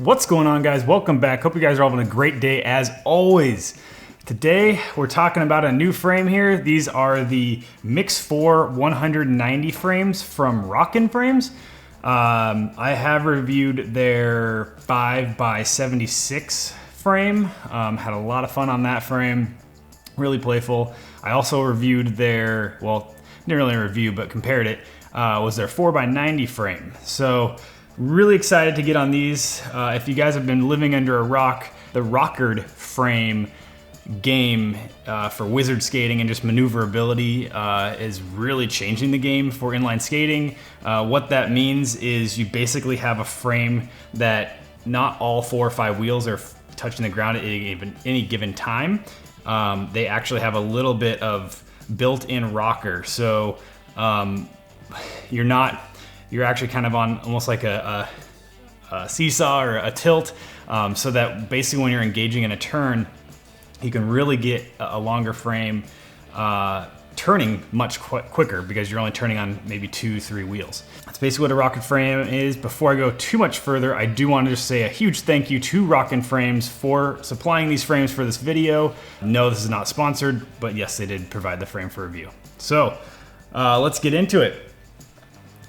What's going on, guys? Welcome back. Hope you guys are all having a great day as always. Today we're talking about a new frame here. These are the MIX4 190 frames from Rockin Frames. I have reviewed their 5x76 frame. Had a lot of fun on that frame. Really playful. I also reviewed their, well, didn't really review, but compared it, was their 4x90 frame. So really excited to get on these. If you guys have been living under a rock, the Rockered frame game for wizard skating and just maneuverability is really changing the game for inline skating. What that means is you basically have a frame that not all 4 or 5 wheels are touching the ground at any given time. They actually have a little bit of built-in rocker. So you're actually kind of on almost like a seesaw or a tilt, so that basically when you're engaging in a turn, you can really get a longer frame turning much quicker because you're only turning on maybe 2-3 wheels. That's basically what a Rockin frame is. Before I go too much further, I do want to just say a huge thank you to Rockin Frames for supplying these frames for this video. No, this is not sponsored, but yes, they did provide the frame for review. So let's get into it.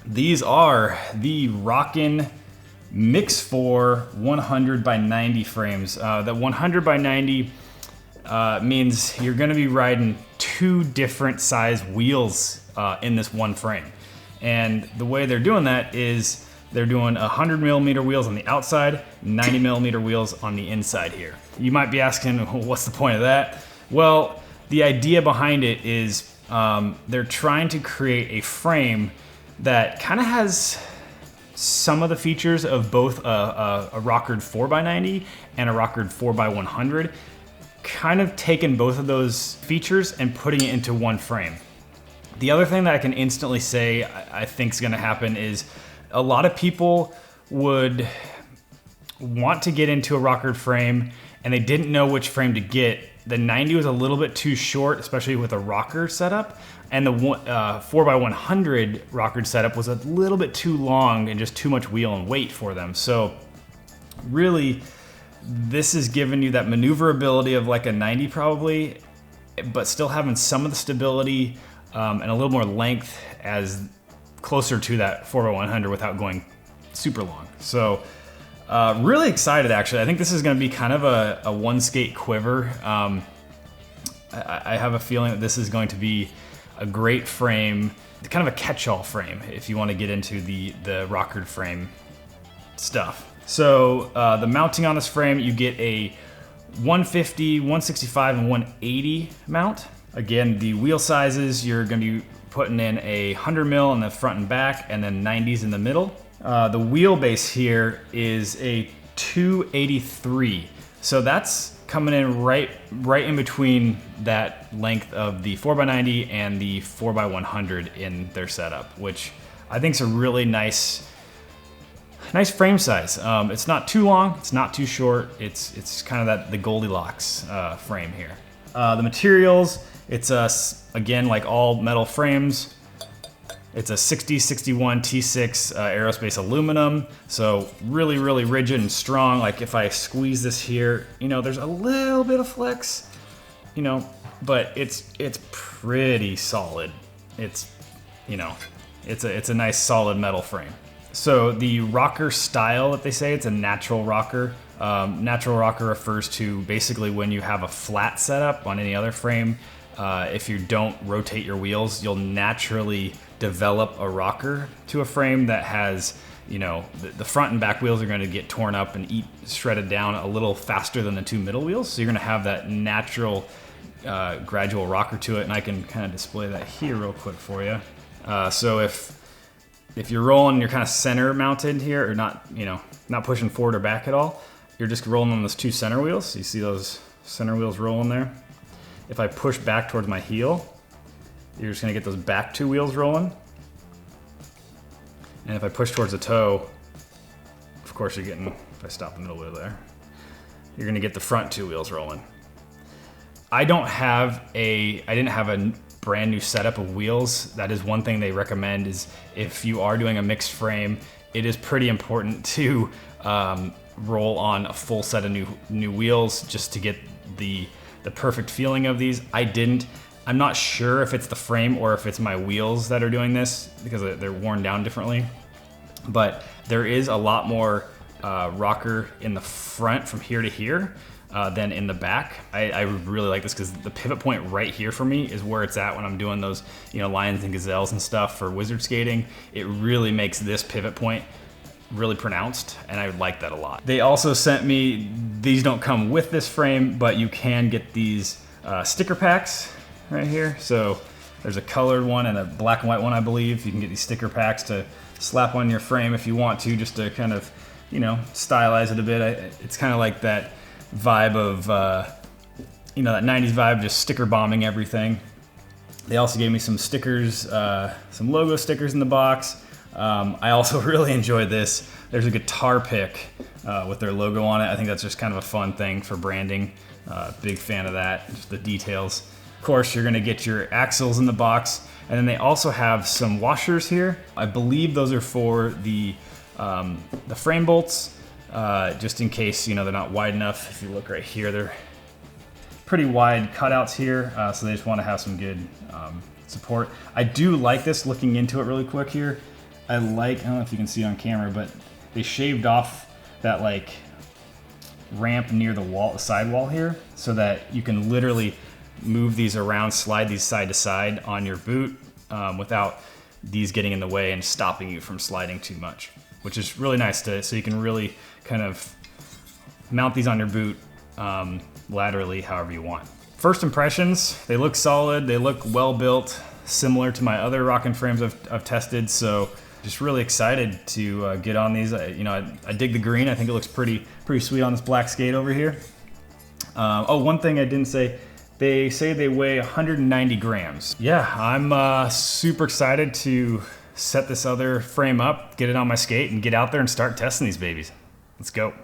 These are the Rockin MIX4 100x90 frames. The 100x90 means you're gonna be riding 2 different size wheels in this one frame. And the way they're doing that is they're doing 100mm wheels on the outside, 90mm wheels on the inside here. You might be asking, what's the point of that? Well, the idea behind it is they're trying to create a frame that kind of has some of the features of both a rockered 4x90 and a rockered 4x100, kind of taking both of those features and putting it into one frame. The other thing that I can instantly say I think is going to happen is a lot of people would want to get into a rockered frame and they didn't know which frame to get. The 90 was a little bit too short, especially with a rocker setup, and the 4x100 rockered setup was a little bit too long and just too much wheel and weight for them. So really, this is giving you that maneuverability of like a 90 probably, but still having some of the stability and a little more length as closer to that 4x100 without going super long. So really excited, actually. I think this is going to be kind of a one skate quiver. I have a feeling that this is going to be a great frame, kind of a catch-all frame if you want to get into the rockered frame stuff. So the mounting on this frame, you get a 150, 165, and 180 mount. Again, the wheel sizes, you're going to be putting in a 100mm in the front and back, and then 90s in the middle. The wheelbase here is a 283. So that's coming in right in between that length of the 4x90 and the 4x100 in their setup, which I think is a really nice frame size. It's not too long, it's not too short. It's kind of the Goldilocks frame here. The materials, it's again, like all metal frames, it's a 6061 T6 aerospace aluminum, so really rigid and strong. Like if I squeeze this here, you know, there's a little bit of flex, you know, but it's pretty solid. It's, you know, it's a nice solid metal frame. So the rocker style that they say, it's a natural rocker. Natural rocker refers to basically when you have a flat setup on any other frame, if you don't rotate your wheels, you'll naturally develop a rocker to a frame that has, you know, the front and back wheels are going to get torn up and shredded down a little faster than the 2 middle wheels. So you're going to have that natural gradual rocker to it, and I can kind of display that here real quick for you. So if you're rolling, you're kind of center mounted here, or not, you know, not pushing forward or back at all. You're just rolling on those 2 center wheels. So you see those center wheels rolling there. If I push back towards my heel, you're just gonna get those back 2 wheels rolling. And if I push towards the toe, of course you're getting, if I stop the middle wheel there, you're gonna get the front 2 wheels rolling. I didn't have a brand new setup of wheels. That is one thing they recommend, is if you are doing a mixed frame, it is pretty important to roll on a full set of new wheels just to get the perfect feeling of these. I didn't. I'm not sure if it's the frame or if it's my wheels that are doing this because they're worn down differently. But there is a lot more rocker in the front from here to here than in the back. I really like this because the pivot point right here for me is where it's at when I'm doing those, you know, lions and gazelles and stuff for wizard skating. It really makes this pivot point really pronounced, and I like that a lot. They also sent me, these don't come with this frame, but you can get these sticker packs right here. So there's a colored one and a black and white one, I believe. You can get these sticker packs to slap on your frame if you want to, just to kind of, you know, stylize it a bit. It's kind of like that vibe of, you know, that 90s vibe, just sticker bombing everything. They also gave me some stickers, some logo stickers in the box. I also really enjoyed this. There's a guitar pick with their logo on it. I think that's just kind of a fun thing for branding. Big fan of that, just the details. Of course, you're gonna get your axles in the box, and then they also have some washers here. I believe those are for the frame bolts, just in case, you know, they're not wide enough. If you look right here, they're pretty wide cutouts here, so they just wanna have some good support. I do like this, looking into it really quick here. I don't know if you can see it on camera, but they shaved off that like ramp near the wall, the sidewall here, so that you can literally move these around, slide these side to side on your boot without these getting in the way and stopping you from sliding too much, which is really nice so you can really kind of mount these on your boot laterally however you want. First impressions, they look solid, they look well built, similar to my other Rockin frames I've tested, so just really excited to get on these. You know, I dig the green. I think it looks pretty sweet on this black skate over here. Oh, one thing I didn't say, they say they weigh 190 grams. Yeah, I'm super excited to set this other frame up, get it on my skate, and get out there and start testing these babies. Let's go.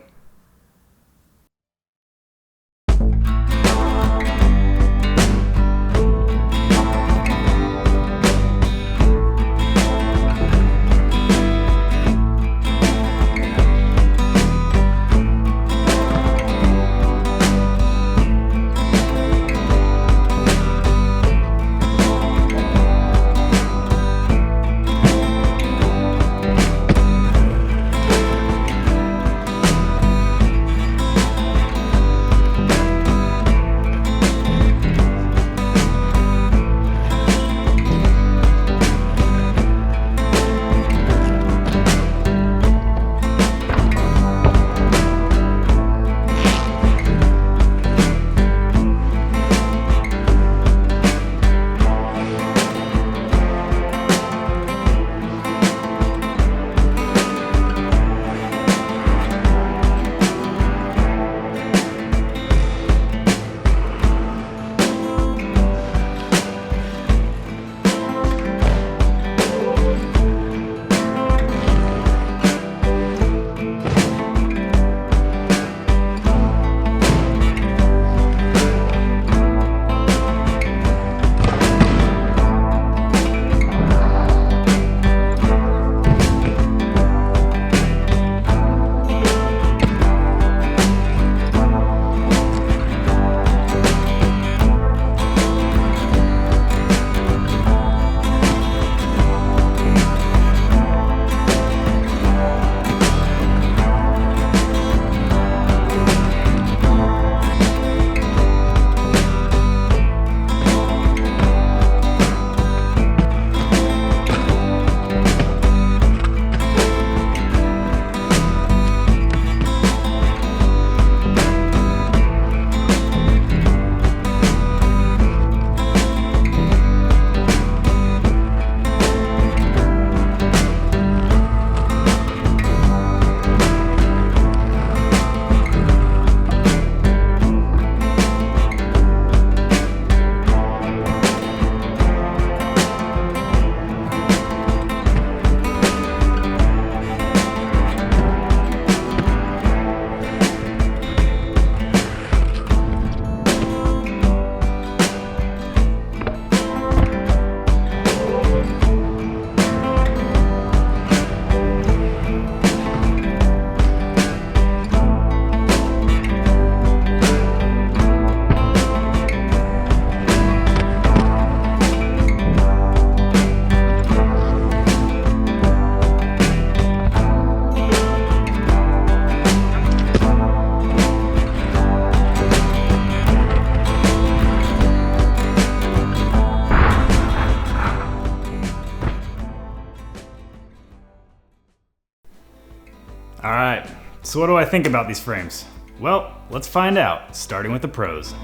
So what do I think about these frames? Well, let's find out, starting with the pros.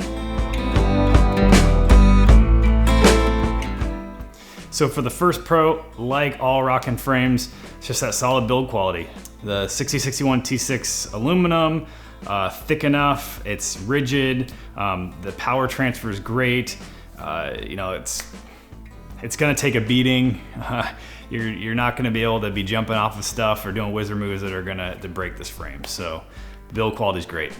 So for the first pro, like all Rockin frames, it's just that solid build quality. The 6061 T6 aluminum, thick enough, it's rigid, the power transfer is great. You know, it's gonna take a beating. You're not gonna be able to be jumping off of stuff or doing wizard moves that are gonna break this frame. So the build quality is great.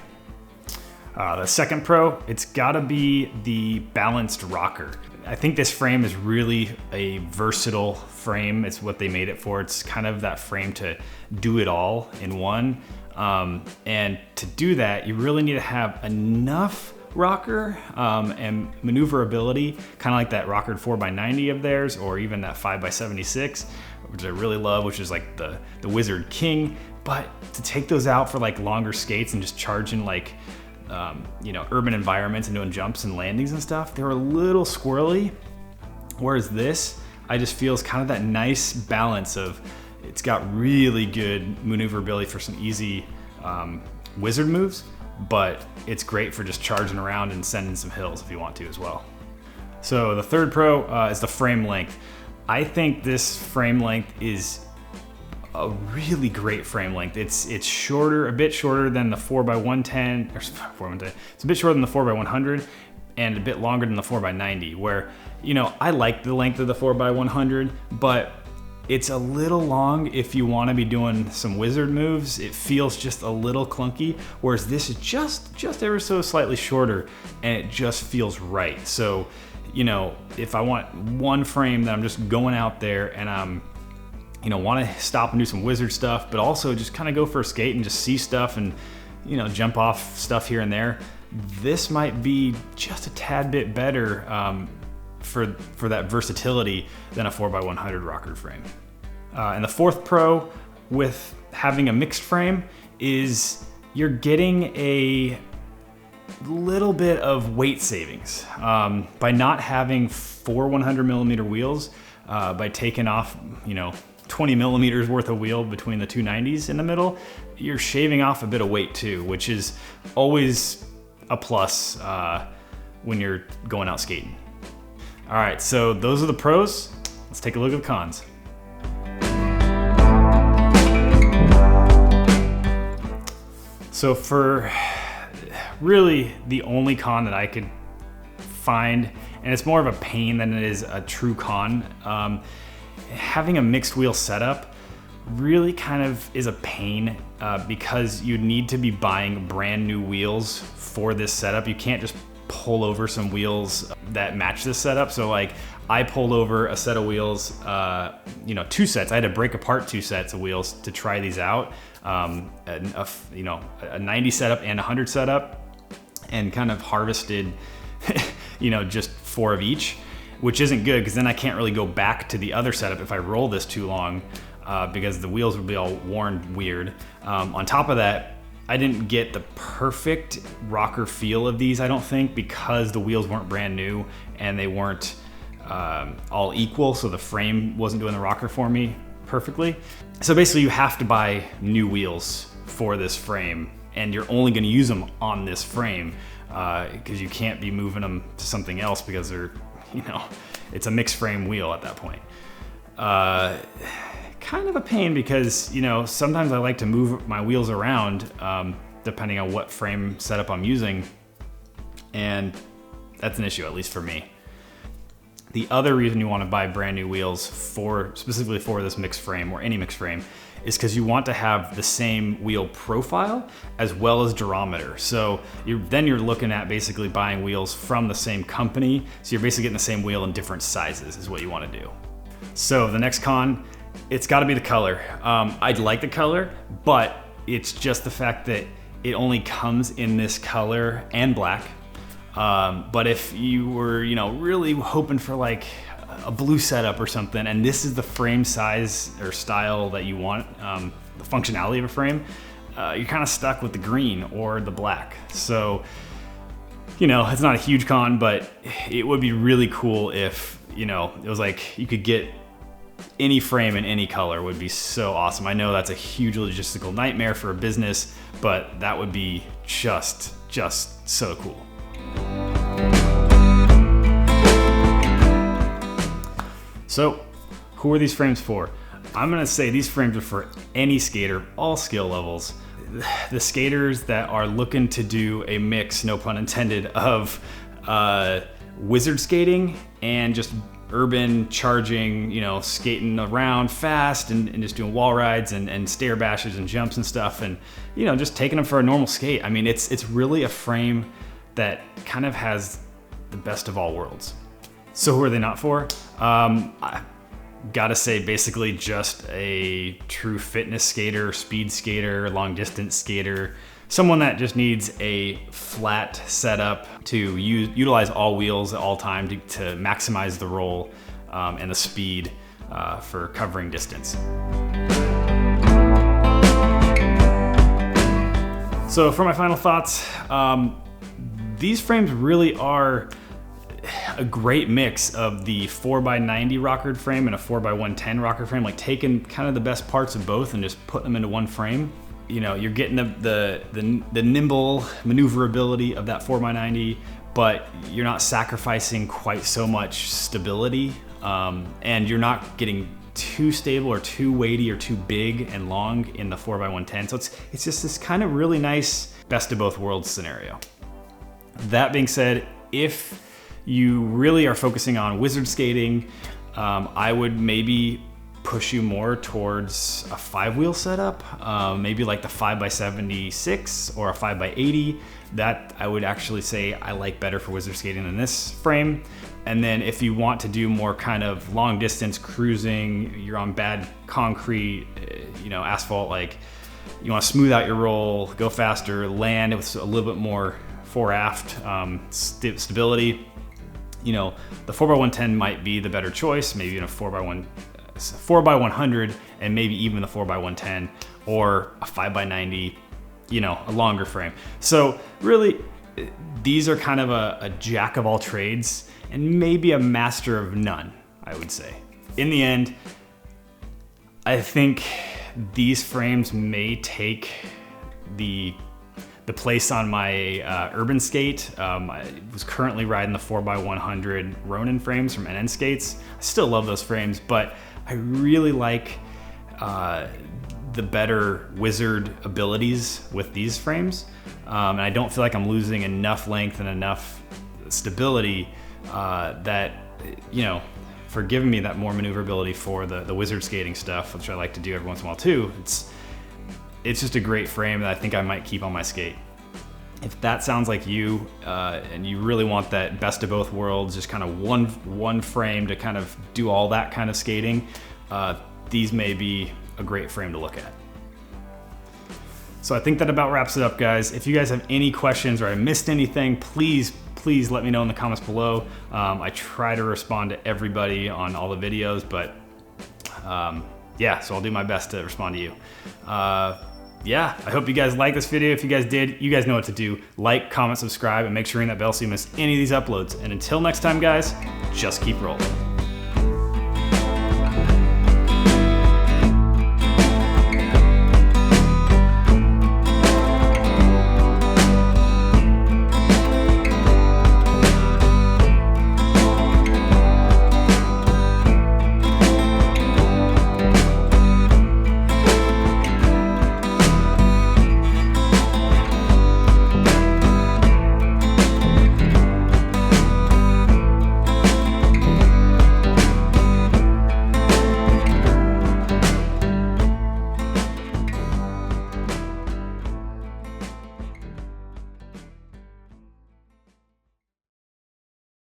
The second pro, it's gotta be the balanced rocker. I think this frame is really a versatile frame. It's what they made it for. It's kind of that frame to do it all in one. And to do that, you really need to have enough rocker and maneuverability, kind of like that rockered 4x90 of theirs, or even that 5x76, which I really love, which is like the Wizard King. But to take those out for like longer skates and just charging like you know, urban environments and doing jumps and landings and stuff, they were a little squirrely. Whereas this, I just feels kind of that nice balance of, it's got really good maneuverability for some easy wizard moves, but it's great for just charging around and sending some hills if you want to as well. So the third pro is the frame length. I think this frame length is a really great frame length. It's shorter, a bit shorter than the 4x110, or 4x110. It's a bit shorter than the 4x100 and a bit longer than the 4x90, where, you know, I like the length of the 4x100, but it's a little long if you want to be doing some wizard moves. It feels just a little clunky, whereas this is just ever so slightly shorter, and it just feels right. So, you know, if I want one frame that I'm just going out there and I'm, you know, want to stop and do some wizard stuff, but also just kind of go for a skate and just see stuff and, you know, jump off stuff here and there, this might be just a tad bit better for that versatility than a 4x100 rocker frame. And the fourth pro with having a mixed frame is you're getting a little bit of weight savings by not having 4 100mm wheels, by taking off, you know, 20 millimeters worth of wheel between the two 90s in the middle. You're shaving off a bit of weight too, which is always a plus when you're going out skating. All right, so those are the pros. Let's take a look at the cons. So for really the only con that I could find, and it's more of a pain than it is a true con, having a mixed wheel setup really kind of is a pain because you need to be buying brand new wheels for this setup. You can't just pull over some wheels that match this setup. So like I pulled over a set of wheels, you know, 2 sets. I had to break apart 2 sets of wheels to try these out. You know, a 90 setup and a 100 setup, and kind of harvested, you know, just 4 of each, which isn't good because then I can't really go back to the other setup if I roll this too long because the wheels would be all worn weird. On top of that, I didn't get the perfect rocker feel of these, I don't think, because the wheels weren't brand new and they weren't all equal, so the frame wasn't doing the rocker for me perfectly. So basically you have to buy new wheels for this frame, and you're only going to use them on this frame because you can't be moving them to something else because they're, you know, it's a mixed frame wheel at that point. Kind of a pain because, you know, sometimes I like to move my wheels around depending on what frame setup I'm using, and that's an issue, at least for me. The other reason you want to buy brand new wheels specifically for this mixed frame or any mixed frame is because you want to have the same wheel profile as well as durometer. So then you're looking at basically buying wheels from the same company. So you're basically getting the same wheel in different sizes is what you want to do. So the next con, it's got to be the color. I'd like the color, but it's just the fact that it only comes in this color and black. But if you were, you know, really hoping for like a blue setup or something, and this is the frame size or style that you want, the functionality of a frame, you're kind of stuck with the green or the black. So, you know, it's not a huge con, but it would be really cool if, you know, it was like you could get any frame in any color would be so awesome. I know that's a huge logistical nightmare for a business, but that would be just so cool. So who are these frames for? I'm gonna say these frames are for any skater, all skill levels. The skaters that are looking to do a mix, no pun intended, of wizard skating and just urban charging, you know, skating around fast and just doing wall rides and stair bashes and jumps and stuff, and you know, just taking them for a normal skate. I mean, it's really a frame that kind of has the best of all worlds. So who are they not for? I gotta say, basically just a true fitness skater, speed skater, long distance skater, someone that just needs a flat setup to utilize all wheels at all time to maximize the roll and the speed for covering distance. So for my final thoughts, these frames really are a great mix of the 4x90 rockered frame and a 4x110 rockered frame, like taking kind of the best parts of both and just putting them into one frame. You know, you're getting the nimble maneuverability of that 4x90, but you're not sacrificing quite so much stability, and you're not getting too stable or too weighty or too big and long in the 4x110. So it's just this kind of really nice best of both worlds scenario. That being said, if you really are focusing on wizard skating, I would maybe push you more towards a 5-wheel setup, maybe like the 5x76 or a 5x80. That I would actually say I like better for wizard skating than this frame. And then if you want to do more kind of long distance cruising, you're on bad concrete, you know, asphalt, like you want to smooth out your roll, go faster, land with a little bit more fore-aft stability, you know, the 4x110 might be the better choice, maybe in a 4x100 and maybe even the 4x110 or a 5x90, you know, a longer frame. So really, these are kind of a jack of all trades and maybe a master of none, I would say. In the end, I think these frames may take the place on my urban skate. I was currently riding the 4x100 Ronin frames from NN Skates. I still love those frames, but I really like the better wizard abilities with these frames. And I don't feel like I'm losing enough length and enough stability that, you know, for giving me that more maneuverability for the wizard skating stuff, which I like to do every once in a while too. It's just a great frame that I think I might keep on my skate. If that sounds like you, and you really want that best of both worlds, just kind of one frame to kind of do all that kind of skating, these may be a great frame to look at. So I think that about wraps it up, guys. If you guys have any questions or I missed anything, please let me know in the comments below. I try to respond to everybody on all the videos, but yeah, so I'll do my best to respond to you. Yeah, I hope you guys liked this video. If you guys did, you guys know what to do. Like, comment, subscribe, and make sure you ring that bell so you miss any of these uploads. And until next time, guys, just keep rolling.